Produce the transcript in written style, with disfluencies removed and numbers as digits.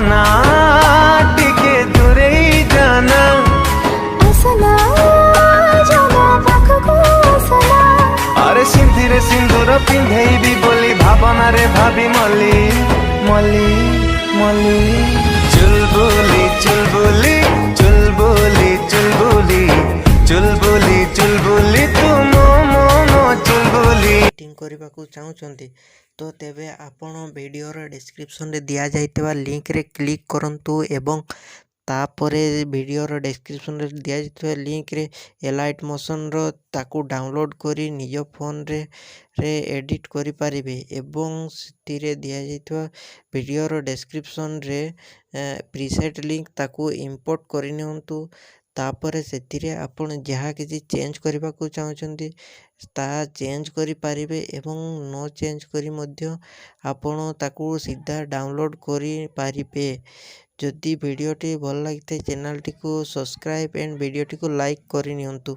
आना टिके दूरे जाना असला जाना पाखको असला अरे सिंधिरे सिंदूर पिंधेबी बोली भावना रे भाभी मली मली मली चुलबुली चुलबुली चुलबुली चुलबुली चुलबुली चुलबुली तू मो मो मो चुलबुली मीटिंग କରିବାକୁ ଚାହୁଁଛନ୍ତି ତ ତେବେ ଆପଣ ଭିଡ଼ିଓର ଡେସ୍କ୍ରିପସନ୍ରେ ଦିଆଯାଇଥିବା ଲିଙ୍କରେ କ୍ଲିକ୍ କରନ୍ତୁ ଏବଂ ତାପରେ ଭିଡ଼ିଓର ଡେସ୍କ୍ରିପସନ୍ରେ ଦିଆଯାଇଥିବା ଲିଙ୍କରେ ଏଲାଇଟ୍ ମୋସନ୍ର ତାକୁ ଡାଉନଲୋଡ଼୍ କରି ନିଜ ଫୋନ୍ରେ ଏଡ଼ିଟ୍ କରିପାରିବେ ଏବଂ ସେଥିରେ ଦିଆଯାଇଥିବା ଭିଡ଼ିଓର ଡେସ୍କ୍ରିପସନ୍ରେ ପ୍ରିସେଟ୍ ଲିଙ୍କ ତାକୁ ଇମ୍ପୋର୍ଟ କରିନିଅନ୍ତୁ। ତାପରେ ସେଥିରେ ଆପଣ ଯାହା କିଛି ଚେଞ୍ଜ କରିବାକୁ ଚାହୁଁଛନ୍ତି ତାହା ଚେଞ୍ଜ କରିପାରିବେ ଏବଂ ନ ଚେଞ୍ଜ କରି ମଧ୍ୟ ଆପଣ ତାକୁ ସିଧା ଡାଉନଲୋଡ଼୍ କରିପାରିବେ। ଯଦି ଭିଡ଼ିଓଟି ଭଲ ଲାଗିଥାଏ ଚ୍ୟାନେଲଟିକୁ ସବସ୍କ୍ରାଇବ୍ ଆଣ୍ଡ ଭିଡ଼ିଓଟିକୁ ଲାଇକ୍ କରିନିଅନ୍ତୁ।